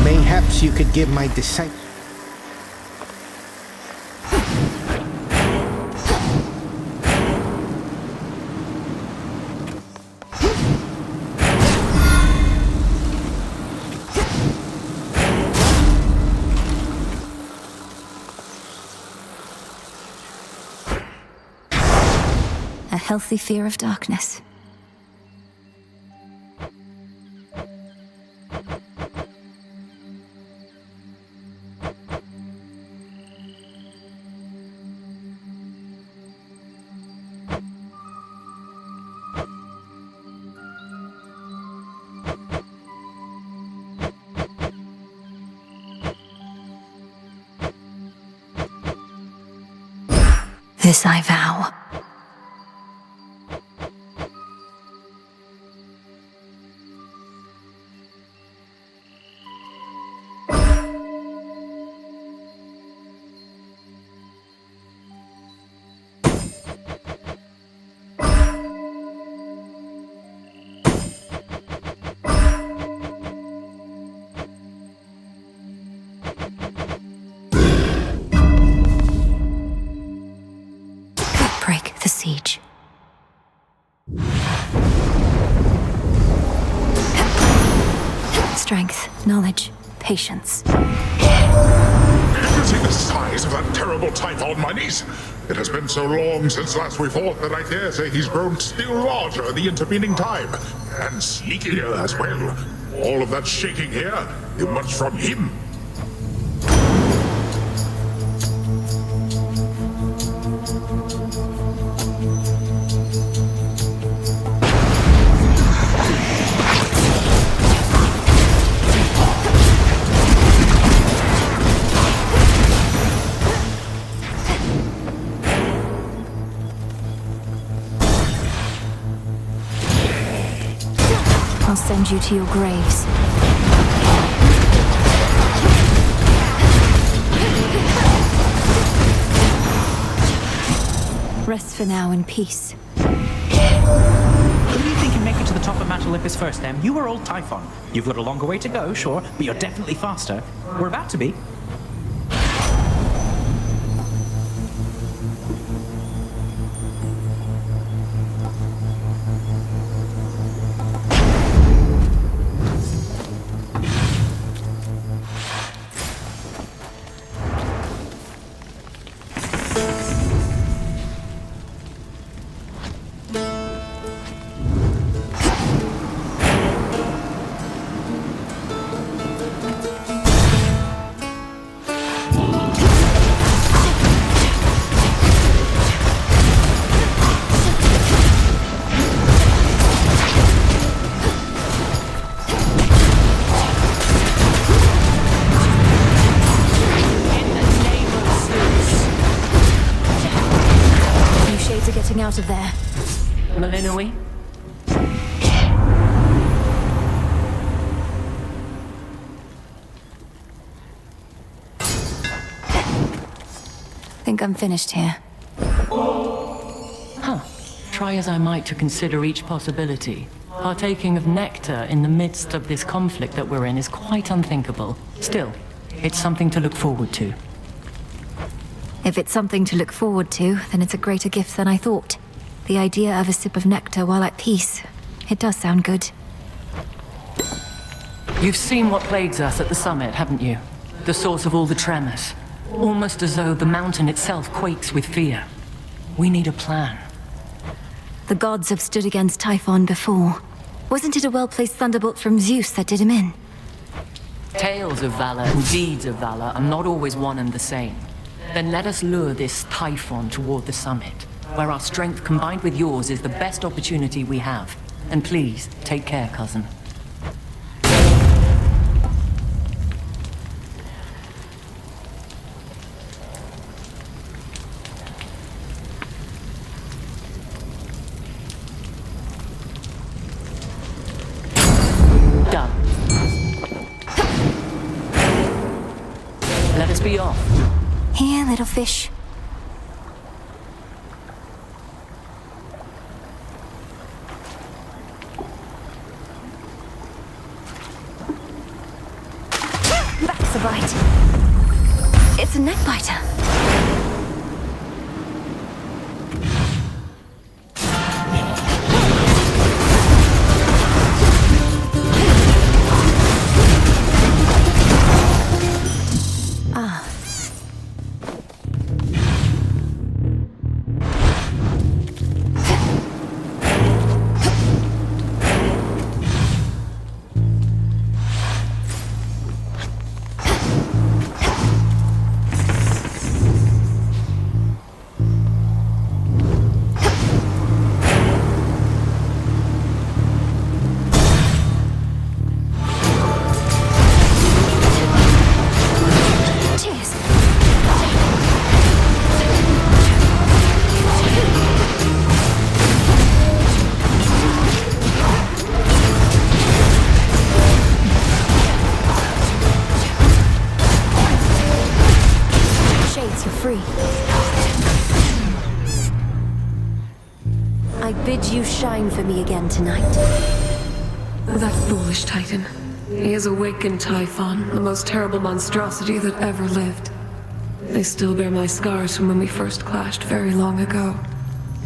Mayhaps you could give my disciple... A healthy fear of darkness. This I vow. Break the siege. Strength, knowledge, patience. Can you see the size of that terrible Typhon, my niece? It has been so long since last we fought that I dare say he's grown still larger in the intervening time. And sneakier as well. All of that shaking here, it was from him. I'll send you to your graves. Rest for now in peace. Who do you think can make it to the top of Mount Olympus first, then? You or old Typhon? You've got a longer way to go, sure, but you're definitely faster. We're about to be. Out of there. Malinui? Think I'm finished here. Huh. Try as I might to consider each possibility. Partaking of nectar in the midst of this conflict that we're in is quite unthinkable. Still, it's something to look forward to. If it's something to look forward to, then it's a greater gift than I thought. The idea of a sip of nectar while at peace. It does sound good. You've seen what plagues us at the summit, haven't you? The source of all the tremors. Almost as though the mountain itself quakes with fear. We need a plan. The gods have stood against Typhon before. Wasn't it a well-placed thunderbolt from Zeus that did him in? Tales of valor and deeds of valor are not always one and the same. Then let us lure this Typhon toward the summit, where our strength combined with yours is the best opportunity we have. And please, take care, cousin. Done. Let us be off. Here, little fish. That's a bite. It's a neck biter. I bid you shine for me again tonight. That foolish Titan. He has awakened Typhon, the most terrible monstrosity that ever lived. They still bear my scars from when we first clashed very long ago.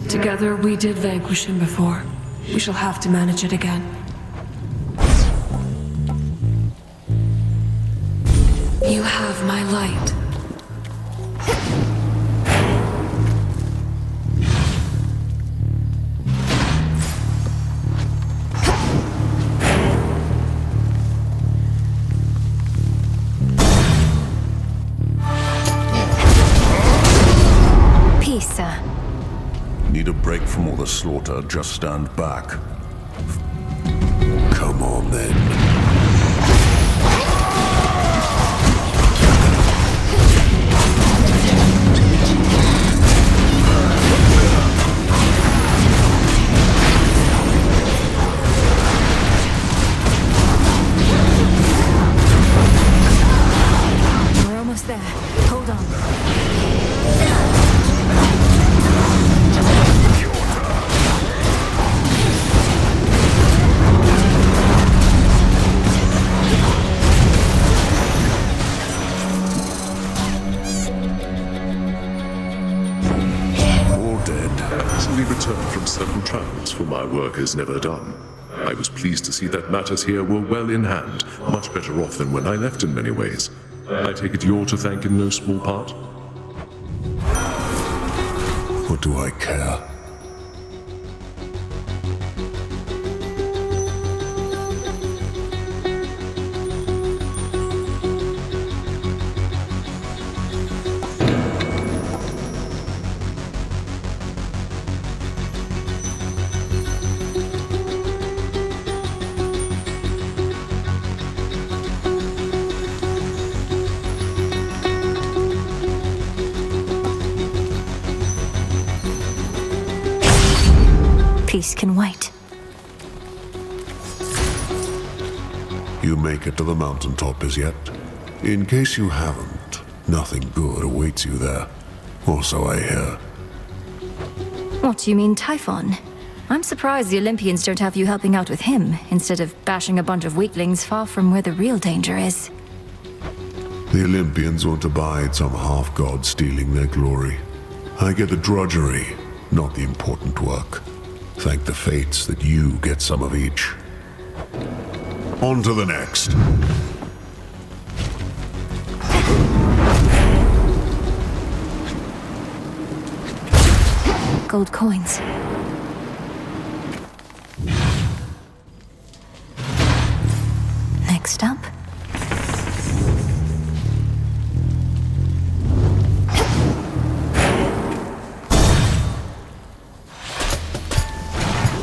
Together, we did vanquish him before. We shall have to manage it again. You have my light. Need a break from all the slaughter, just stand back. Come on then. We're almost there. Hold on. Returned from certain trials for my work is never done. I was pleased to see that matters here were well in hand, much better off than when I left in many ways. I take it you're to thank in no small part? What do I care? Peace can wait. You make it to the mountaintop as yet? In case you haven't, nothing good awaits you there. Or so I hear. What do you mean, Typhon? I'm surprised the Olympians don't have you helping out with him, instead of bashing a bunch of weaklings far from where the real danger is. The Olympians won't abide some half-god stealing their glory. I get the drudgery, not the important work. Thank the fates that you get some of each. On to the next. Gold coins. Next up.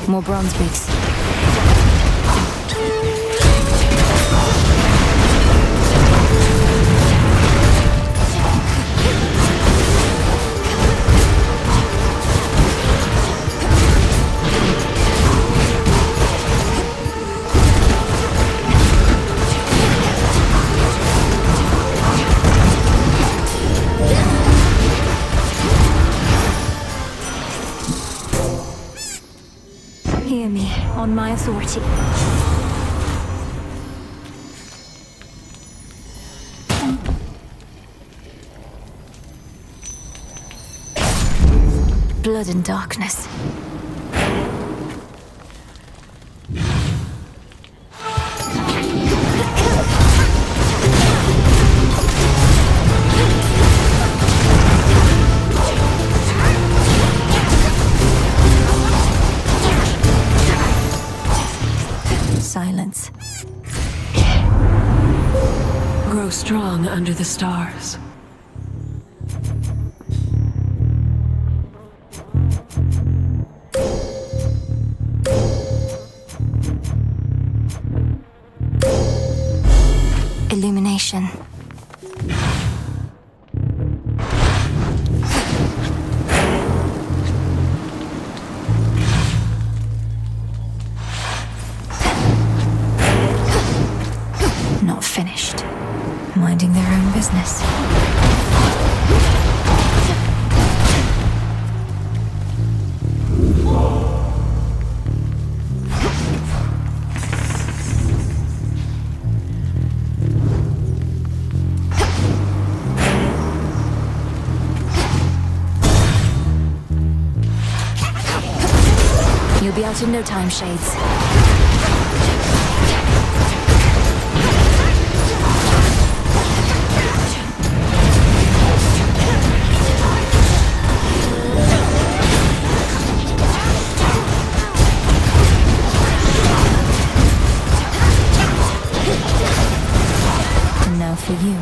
More bronze bricks. Hear me, on my authority. blood and darkness. Silence. Grow strong under the stars. Illumination. Not finished. Minding their own business. You'll be out in no time, Shades. And now for you.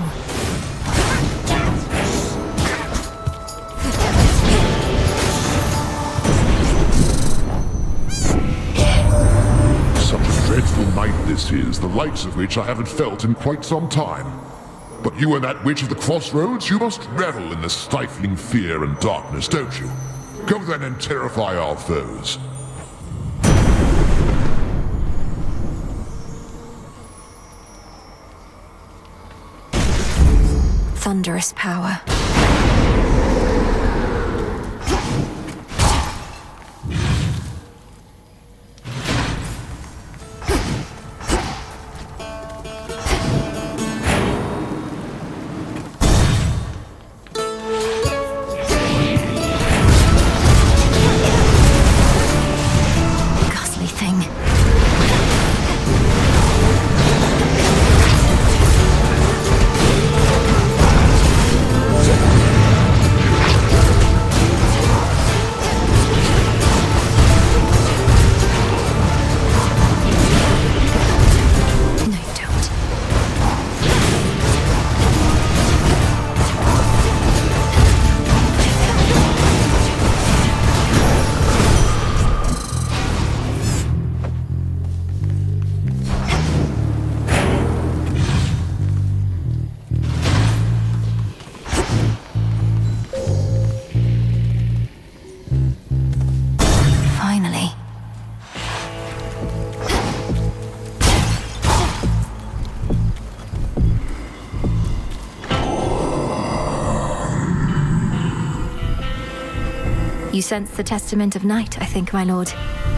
Dreadful night this is, the likes of which I haven't felt in quite some time. But you and that witch of the crossroads, you must revel in the stifling fear and darkness, don't you? Go then and terrify our foes. Thunderous power. Ghastly thing. No, you don't. Finally. You sense the testament of night, I think, my lord,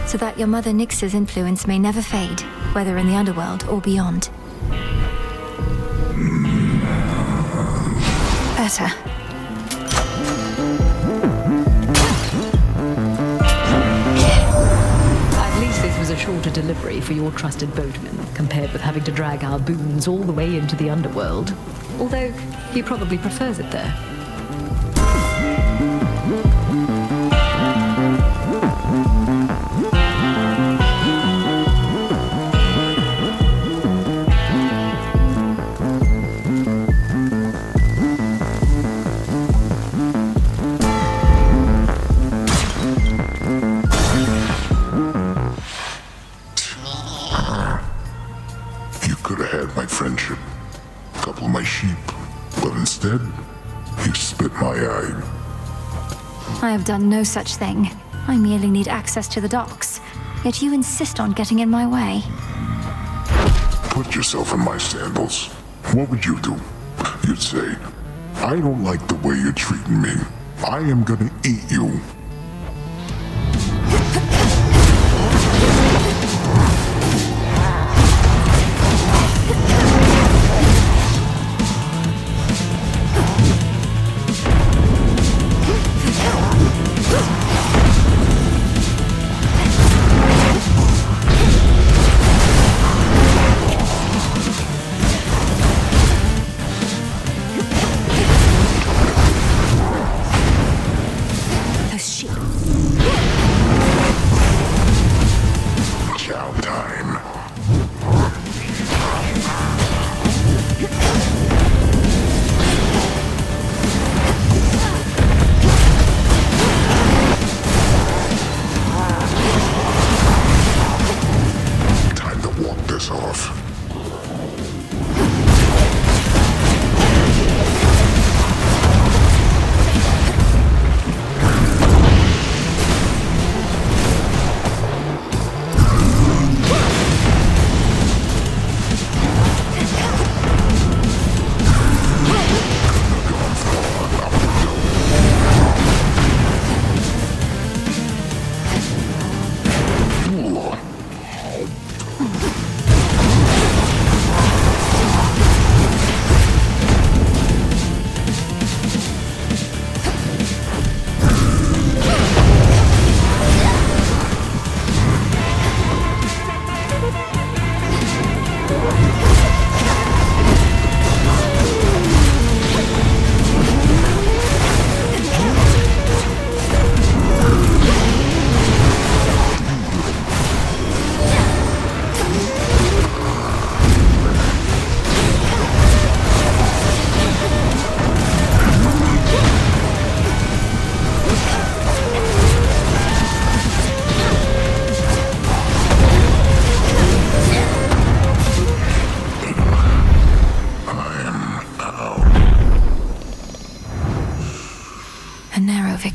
so that your mother Nyx's influence may never fade, whether in the underworld or beyond. Better. At least this was a shorter delivery for your trusted boatman, compared with having to drag our boons all the way into the underworld. Although, he probably prefers it there. You could have had my friendship, a couple of my sheep, but instead, you spit my eye. I have done no such thing. I merely need access to the docks. Yet you insist on getting in my way. Put yourself in my sandals. What would you do? You'd say, I don't like the way you're treating me. I am gonna eat you.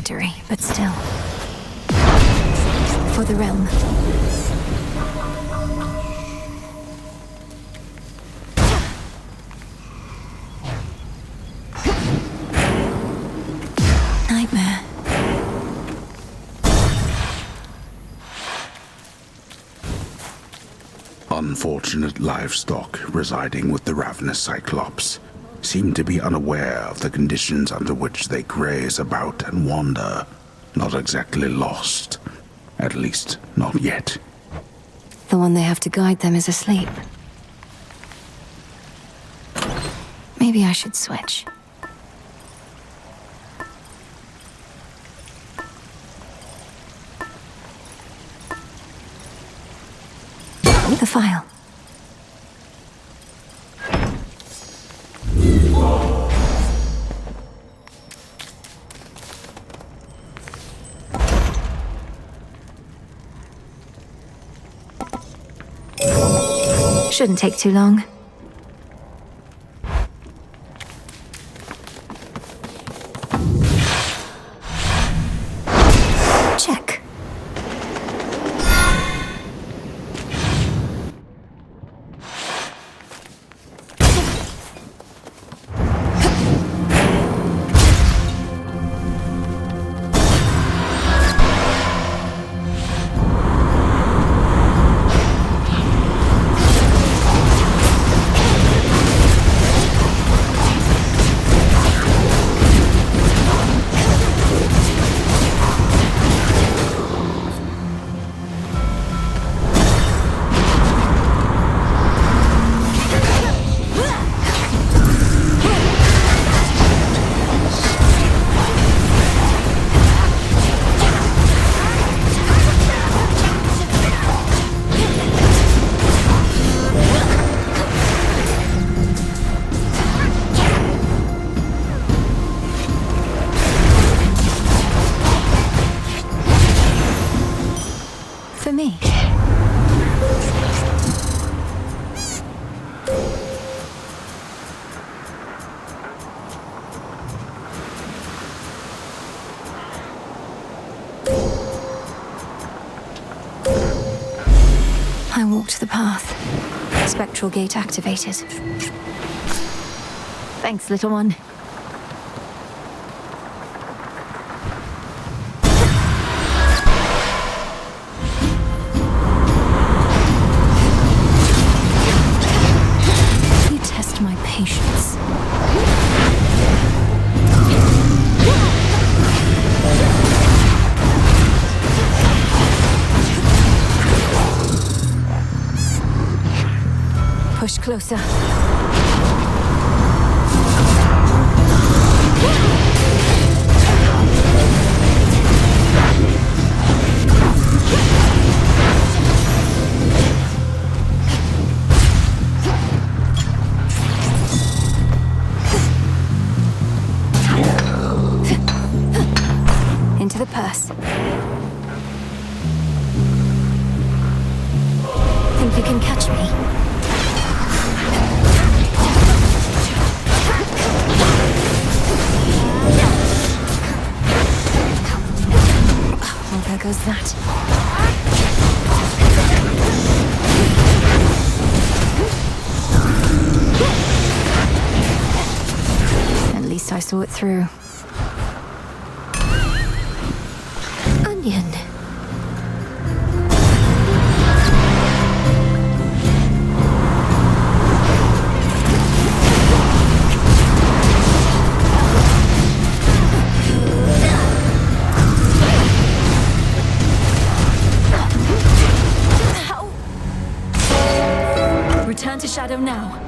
victory, but still. For the realm. Nightmare. Unfortunate livestock residing with the ravenous Cyclops seem to be unaware of the conditions under which they graze about and wander. Not exactly lost. At least, not yet. The one they have to guide them is asleep. Maybe I should switch. The file. Shouldn't take too long. Check. For me. I walked the path. Spectral gate activated. Thanks, little one. You test my patience. Push closer. Into the purse. Think you can catch me? Well, there goes that. At least I saw it through. Onion. Return to Shadow now.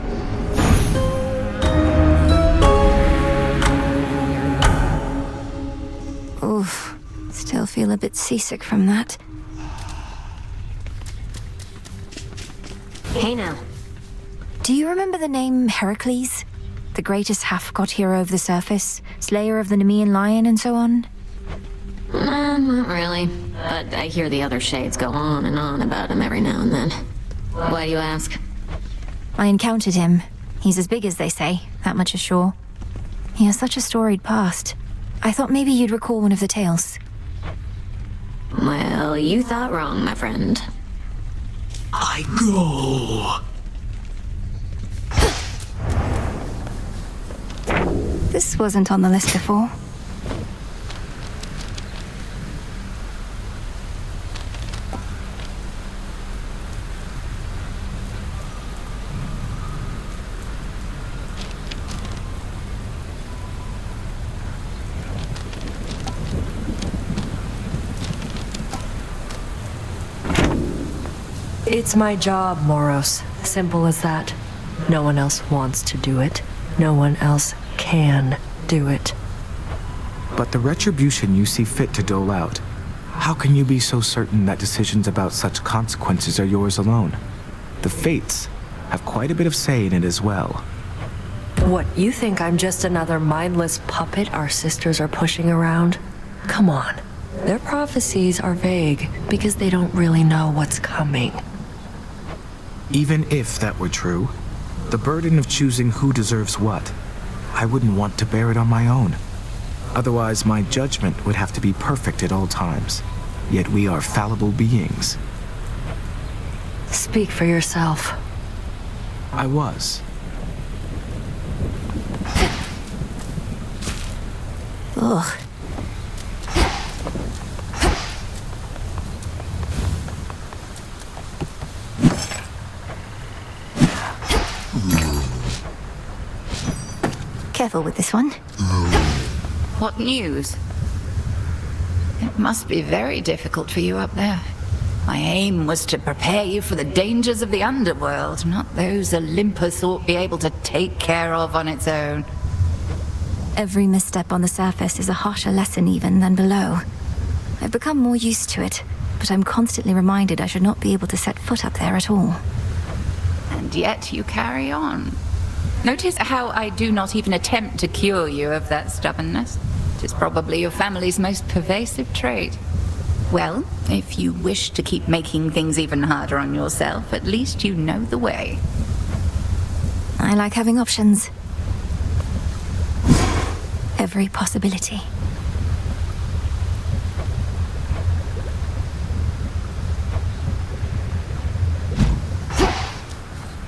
Oof. Still feel a bit seasick from that. Hey now. Do you remember the name Heracles? The greatest half-god hero of the surface, slayer of the Nemean lion and so on? Not really. But I hear the other shades go on and on about him every now and then. Why do you ask? I encountered him. He's as big as they say, that much is sure. He has such a storied past. I thought maybe you'd recall one of the tales. Well, you thought wrong, my friend. I go. This wasn't on the list before. It's my job, Moros. Simple as that. No one else wants to do it. No one else can do it. But the retribution you see fit to dole out, how can you be so certain that decisions about such consequences are yours alone? The Fates have quite a bit of say in it as well. What, you think I'm just another mindless puppet our sisters are pushing around? Come on. Their prophecies are vague because they don't really know what's coming. Even if that were true, the burden of choosing who deserves what, I wouldn't want to bear it on my own. Otherwise, my judgment would have to be perfect at all times. Yet we are fallible beings. Speak for yourself. I was. Ugh. Careful with this one. What news? It must be very difficult for you up there. My aim was to prepare you for the dangers of the underworld, not those Olympus ought be able to take care of on its own. Every misstep on the surface is a harsher lesson even than below. I've become more used to it, but I'm constantly reminded I should not be able to set foot up there at all. And yet you carry on. Notice how I do not even attempt to cure you of that stubbornness. It is probably your family's most pervasive trait. Well, if you wish to keep making things even harder on yourself, at least you know the way. I like having options. Every possibility.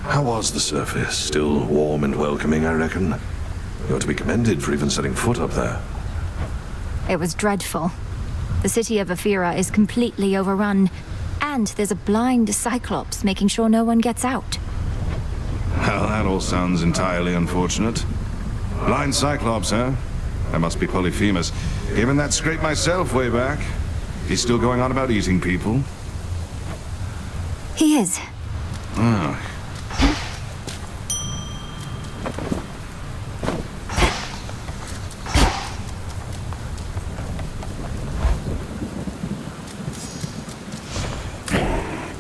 How was the surface? Still warm and welcoming, I reckon. You're to be commended for even setting foot up there. It was dreadful. The city of Aphira is completely overrun, and there's a blind Cyclops making sure no one gets out. Well, that all sounds entirely unfortunate. Blind Cyclops, huh? That must be Polyphemus. Given that scrape myself way back. He's still going on about eating people? He is. Oh.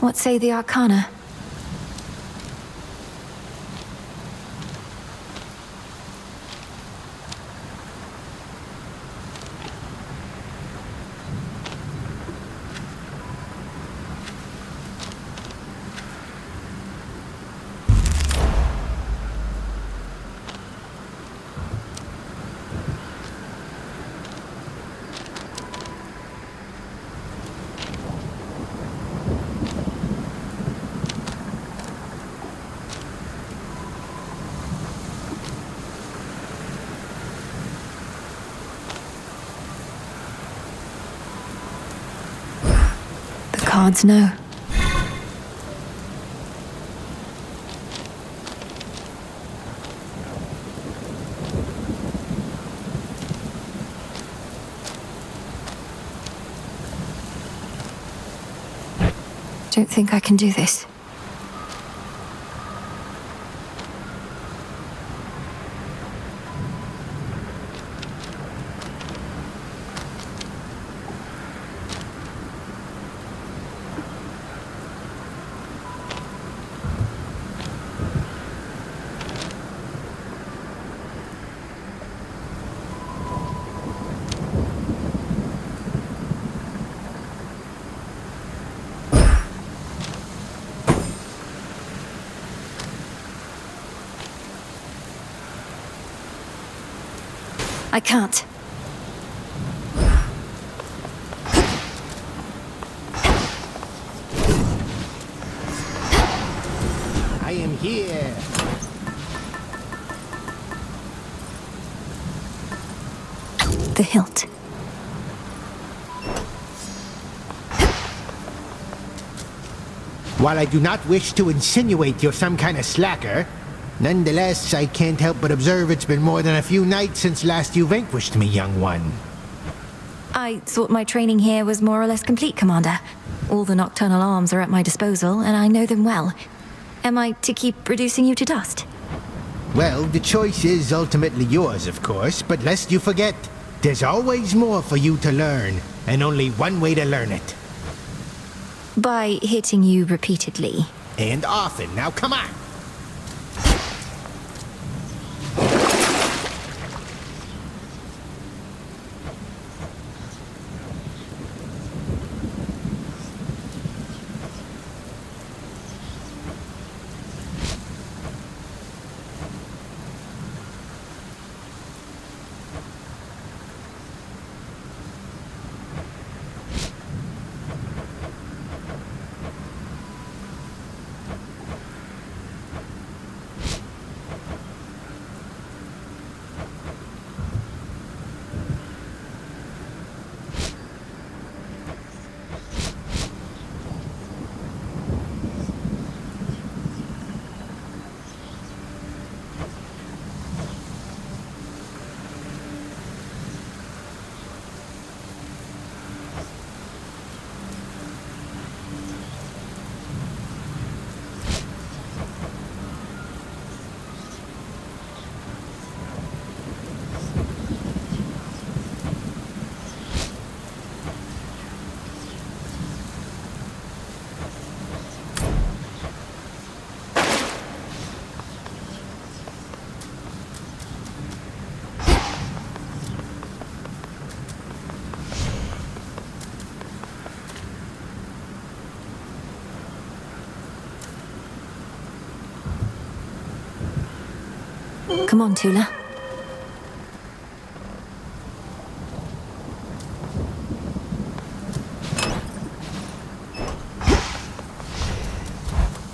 What say the Arcana? Cards know. Don't think I can do this. I can't. The hilt. While I do not wish to insinuate you're some kind of slacker, nonetheless, I can't help but observe it's been more than a few nights since last you vanquished me, young one. I thought my training here was more or less complete, Commander. All the nocturnal arms are at my disposal, and I know them well. Am I to keep reducing you to dust? Well, the choice is ultimately yours, of course, but lest you forget, there's always more for you to learn, and only one way to learn it. By hitting you repeatedly. And often. Now, come on! Come on, Tula.